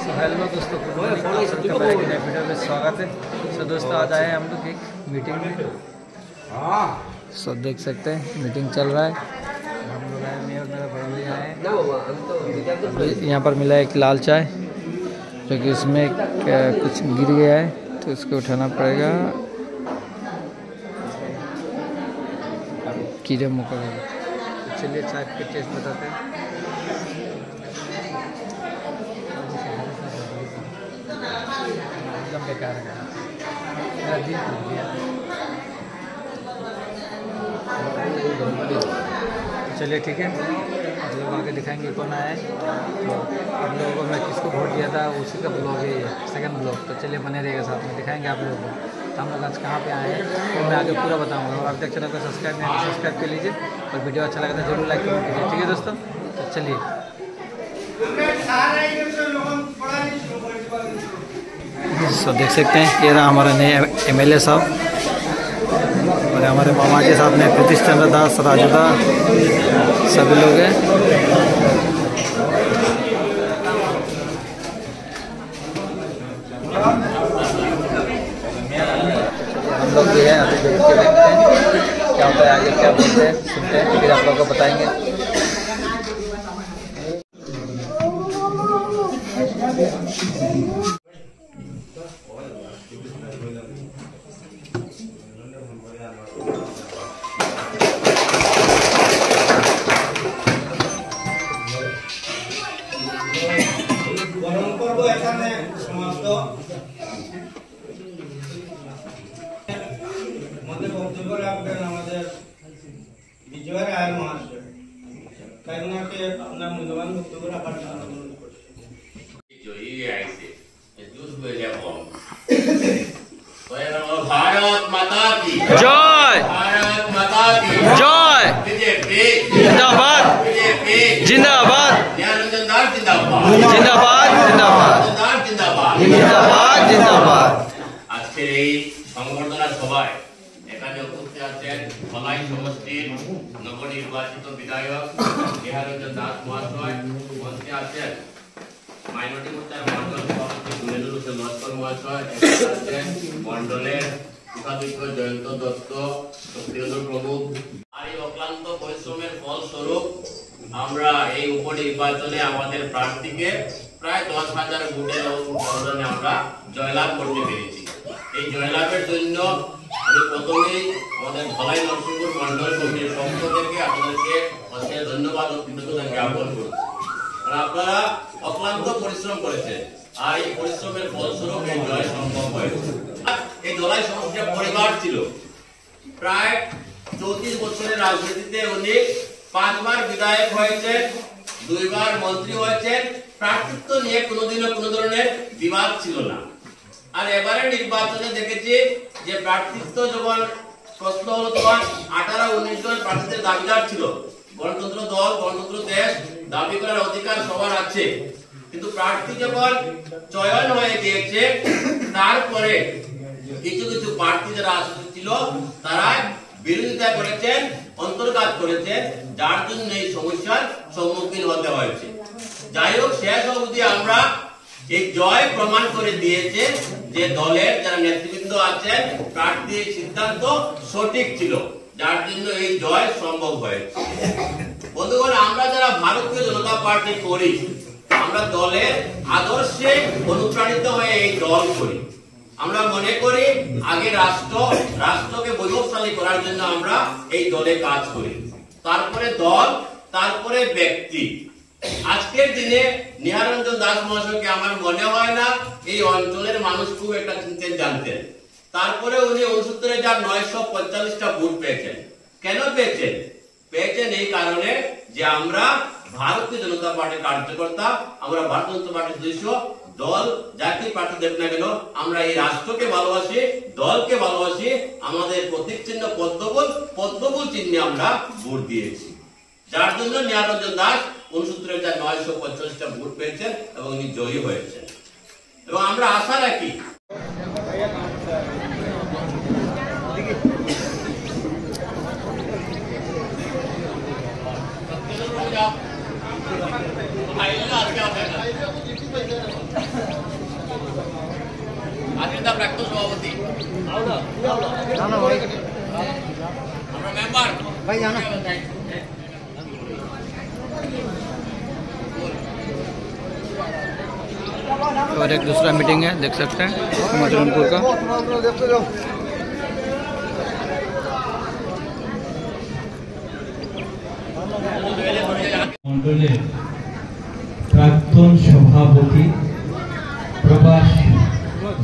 Hello दोस्तों, video में स्वागत है। सो दोस्तों आज आए हम लोग एक मीटिंग में। सो देख सकते हैं मीटिंग चल रहा है। हम लोग आए, मैं और मेरा बड़ा भैया आए। यहाँ पर मिला एक लाल चाय जो कि उसमें कुछ गिर गया है तो इसको उठाना पड़ेगा। कीड़े मकोड़े, चलिए चाय के टेस्ट बताते हैं। एकदम बेकार है, मेरा दिल टूट गया। चलिए ठीक है, आप लोग आगे दिखाएंगे कौन आया है। तो आप लोगों को मैं किसको वोट दिया था उसी का ब्लॉग है ये, सेकंड ब्लॉग। तो चलिए बने रहेगा, साथ में दिखाएंगे आप लोगों को। तो हम लोग आज कहाँ पे आए हैं तो मैं आगे पूरा बताऊँगा। और आप तक चैनल को सब्सक्राइब नहीं सब्सक्राइब कर लीजिए और वीडियो अच्छा लगा तो जरूर लाइक कमेंट कीजिए। ठीक है दोस्तों, तो चलिए। सो देख सकते हैं ये रहा हमारे नए एमएलए साहब और हमारे मामा जी साहब ने प्रतीश चंद्र दास, राजूदा सभी लोग हैं। हम लोग भी हैं, अभी देखते हैं क्या होता है आगे, क्या बोलते हैं, सुनते हैं, फिर आप लोगों को बताएंगे। বক্তব্য রাখবেন আমাদের বিজয় রায় মহাশয়। তাই ওনাকে আপনার মূল্যবান বক্তব্য রাখার জন্য অনুরোধ করছি। भारत माता की जय, भारत माता की जय, बीजेपी जिंदाबाद, बीजेपी जिंदाबाद, निरंजन दास जिंदाबाद, जिंदाबाद, जिंदाबाद, जिंदाबाद, जिंदाबाद, जिंदाबाद। আজকের এই সংবর্ধনা সভায় এখানে উপস্থিত আছেন ধলাই সমষ্টির নবনির্বাচিত বিধায়ক নিহারঞ্জন দাস মহাশয়, মঞ্চে আছেন মাইনরিটি মোর্চার মন্ডল সভাপতি সুনীল লস্কর মহাশয়, আছেন মন্ডলের উপাধ্যক্ষ জয়ন্ত দত্ত, শক্তিধর প্রমুখ। আর এই অক্লান্ত পরিশ্রমের ফলস্বরূপ আমরা এই উপনির্বাচনে আমাদের প্রার্থীকে প্রায় 10,000 ভোটের ব্যবধানে আমরা জয়লাভ করতে পেরেছি। এই জয়লাভের জন্য আমি প্রথমেই আমাদের ধলাই নরসিংপুর মন্ডল কমিটির পক্ষ থেকে আপনাদেরকে অশেষ ধন্যবাদ ও কৃতজ্ঞতা জ্ঞাপন করছি। আপনারা অক্লান্ত পরিশ্রম করেছেন আর এই পরিশ্রমের ফলস্বরূপ এই জয় সম্ভব হয়েছে। এই ধলাই সমষ্টির পরিবার ছিল প্রায় 34 বছরের রাজনীতিতে উনি 5 বার বিধায়ক হয়েছেন, 2 বার মন্ত্রী হয়েছেন। প্রার্থিত্ব নিয়ে কোনোদিনও কোনো ধরনের বিবাদ ছিল না। আর এবারে নির্বাচনে দেখেছি যে প্রার্থিত্ব যখন প্রশ্ন হলো তখন 18-19 জন প্রার্থীদের দাবিদার ছিল। গণতন্ত্র দল, গণতন্ত্র দেশ, দাবি করার অধিকার সবার আছে, কিন্তু প্রার্থী যখন চয়ন হয়ে গিয়েছে তারপরে কিছু কিছু প্রার্থী যারা আসতে ছিল তারা বিরোধিতা করেছেন, অন্তর্ঘাত করেছেন, যার জন্য এই সমস্যার সম্মুখীন হতে হয়েছে। যাই হোক, শেষ অবধি আমরা এই জয় প্রমাণ করে দিয়েছে যে দলের যারা নেতৃবৃন্দ আছেন প্রার্থীর সিদ্ধান্ত সঠিক ছিল, যার জন্য এই জয় সম্ভব হয়েছে। বন্ধুগণ, আমরা যারা ভারতীয় জনতা পার্টি করি, আমরা দলের আদর্শে অনুপ্রাণিত হয়ে এই দল করি। আমরা মনে করি আগে রাষ্ট্রকে বৈভবশালী করার জন্য আমরা এই দলে কাজ করি, তারপরে দল, তারপরে ব্যক্তি। আজকের দিনে নিহারঞ্জন দাস মহাশয়কে আমার মনে হয় না এই অঞ্চলের মানুষ খুব একটা চিনতেন জানতেন। তারপরে উনি 69,945টা ভোট পেয়েছেন। কেন পেয়েছেন? পেয়েছেন এই কারণে যে আমরা ভারতীয় জনতা পার্টির কার্যকর্তা, আমরা ভারতীয় জনতা পার্টির সদস্য, দল যাকে পার্টি দেব না কেন আমরা এই রাষ্ট্রকে ভালোবাসি, দলকে ভালোবাসি। আমাদের প্রতীক চিহ্ন পদ্মফুল চিহ্নে আমরা ভোট দিয়েছি, যার জন্য নিহারঞ্জন দাস 69,945টা ভোট পেয়েছেন এবং উনি জয়ী হয়েছেন। এবং আমরা আশা রাখি और एक दूसरा मीटिंग है, देख सकते हैं मजरूनपुर का। मंडलेर प्राक्तन सभापति प्रभास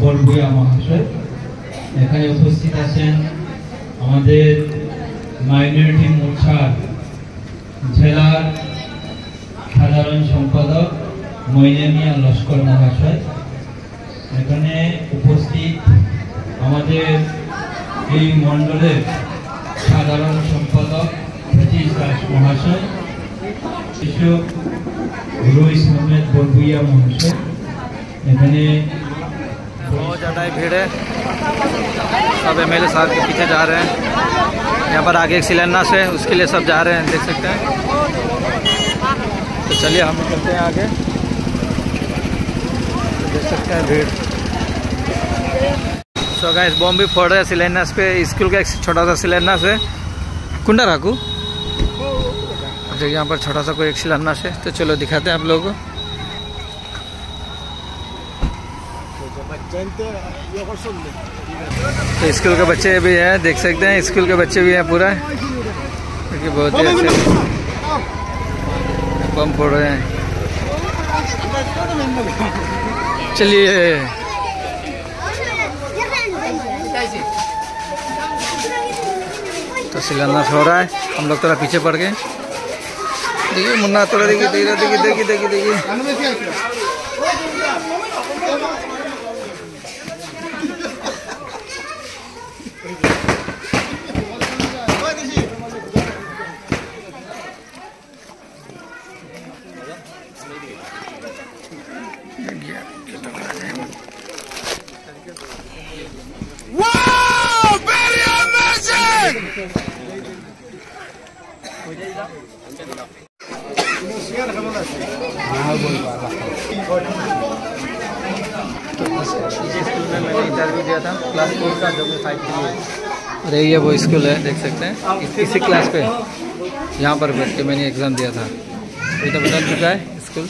बलभुइया महाशय एखाने उपस्थित आছেন আমাদের মাইনরিটি মোর্চার জেলার সাধারণ সম্পাদক মইনামিয়া লস্কর মহাশয় এখানে উপস্থিত আমাদের এই মণ্ডলের সাধারণ সম্পাদক প্রতীশ দাস মহাশয় কৃষক রইস আহমেদ বলভুইয়া মহাशय এখানে बहुत ज़्यादा ही भीड़ है। सब एमएलए साहब के पीछे जा रहे हैं। यहाँ पर आगे एक शिलान्यास है, उसके लिए सब जा रहे हैं, देख सकते हैं। तो चलिए हम चलते हैं आगे, तो देख सकते हैं भीड़। सो गाइस बॉम्ब भी फोड़ रहे हैं शिलान्यास पे। स्कूल का एक छोटा सा शिलान्यास है कुंडा राकू। अच्छा यहाँ पर छोटा सा कोई एक शिलान्यास है, तो चलो दिखाते हैं आप लोगों को। तो स्कूल के बच्चे भी हैं, देख सकते हैं स्कूल के बच्चे भी हैं पूरा, क्योंकि बहुत ही अच्छे बम फोड़ रहे हैं। चलिए तो शिलान्यास हो रहा है, हम लोग थोड़ा पीछे पड़ गए। देखिए मुन्ना थोड़ा देखिए देखिए देखिए देखिए देखिए देखिए स्कूल में मैंने इंटरव्यू दिया था क्लास 4 का, जो मैं 5 की है। अरे ये वो स्कूल है, देख सकते हैं इसी क्लास पे यहाँ पर बैठ के मैंने एग्ज़ाम दिया था। ये तो बदल चुका है स्कूल।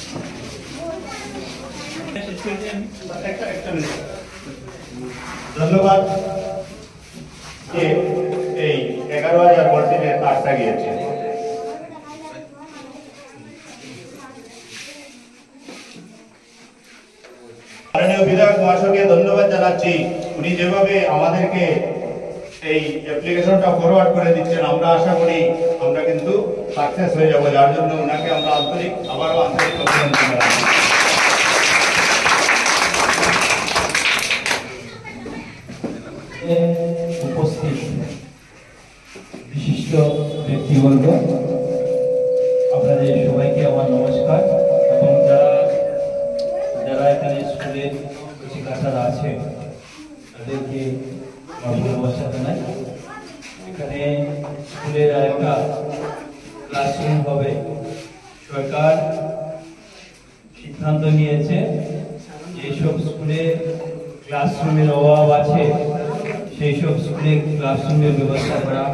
ধন্যবাদ যে এই 11,000 ভোল্টেজের তারটা গিয়েছে। মাননীয় বিধায়ক মহাশয়কে ধন্যবাদ জানাচ্ছি, উনি যেভাবে আমাদেরকে এই অ্যাপ্লিকেশনটা ফরওয়ার্ড করে দিচ্ছেন, আমরা আশা করি আমরা কিন্তু সাকসেস হয়ে যাব, যার জন্য ওনাকে আমরা আবারও আন্তরিক অভিনন্দন জানাচ্ছি। উপস্থিত বিশিষ্ট ব্যক্তিবর্গ, আপনাদের সবাইকে আমার নমস্কার। এবং যারা এখানে স্কুলের শিক্ষার্থীরা আছে তাদেরকে ভালোবাসা জানাই। এখানে স্কুলের একটা ক্লাসরুম হবে। সরকার সিদ্ধান্ত নিয়েছে যেসব স্কুলে ক্লাসরুমের অভাব আছে সেই সব স্কুলে ক্লাসরুমের ব্যবস্থা করা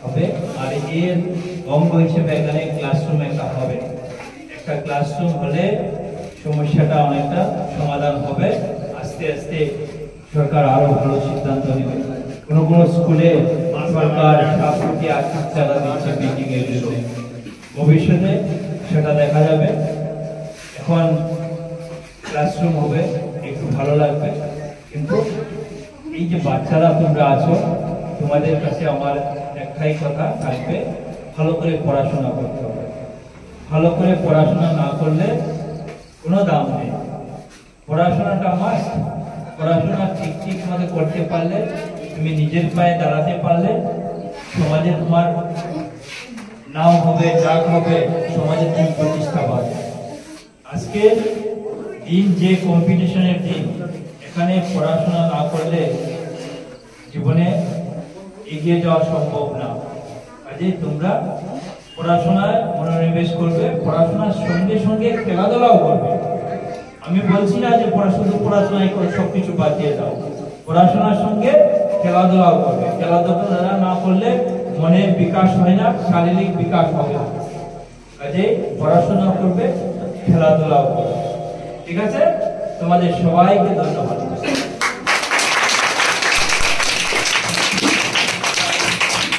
হবে। আর এর অঙ্গ হিসেবে এখানে ক্লাসরুম একটা হবে। একটা ক্লাসরুম হলে সমস্যাটা অনেকটা সমাধান হবে। আস্তে আস্তে সরকার আরো ভালো সিদ্ধান্ত নেবে। কোনো কোনো স্কুলে সরকার 7 কোটি আর্থিক চাঁদা দিচ্ছে বিল্ডিং এর জন্য, ভবিষ্যতে সেটা দেখা যাবে। এখন ক্লাসরুম হবে, একটু ভালো লাগবে। কিন্তু এই যে বাচ্চারা তোমরা আছো, তোমাদের কাছে আমার একটাই কথা থাকবে, ভালো করে পড়াশোনা করতে হবে। ভালো করে পড়াশোনা না করলে কোনো দাম নেই। পড়াশোনাটা মাস্ট। পড়াশোনা ঠিক মতো করতে পারলে, তুমি নিজের পায়ে দাঁড়াতে পারলে, সমাজে তোমার নাম হবে, ডাক হবে, সমাজে তুমি প্রতিষ্ঠা পাবে। আজকে দিন যে কম্পিটিশনের দিন, এখানে পড়াশোনা না করলে জীবনে এগিয়ে যাওয়া সম্ভব না। কাজে তোমরা পড়াশোনায় মনোনিবেশ করবে, পড়াশোনার সঙ্গে সঙ্গে খেলাধুলাও করবে। আমি বলছি না যে শুধু পড়াশোনাই করে সবকিছু বাদ দিয়ে দাও। পড়াশোনার সঙ্গে খেলাধুলাও করবে। খেলাধুলা না করলে মনের বিকাশ হয় না, শারীরিক বিকাশ হবে না। কাজেই পড়াশোনা করবে, খেলাধুলাও করবে। ঠিক আছে, তোমাদের সবাইকে ধন্যবাদ।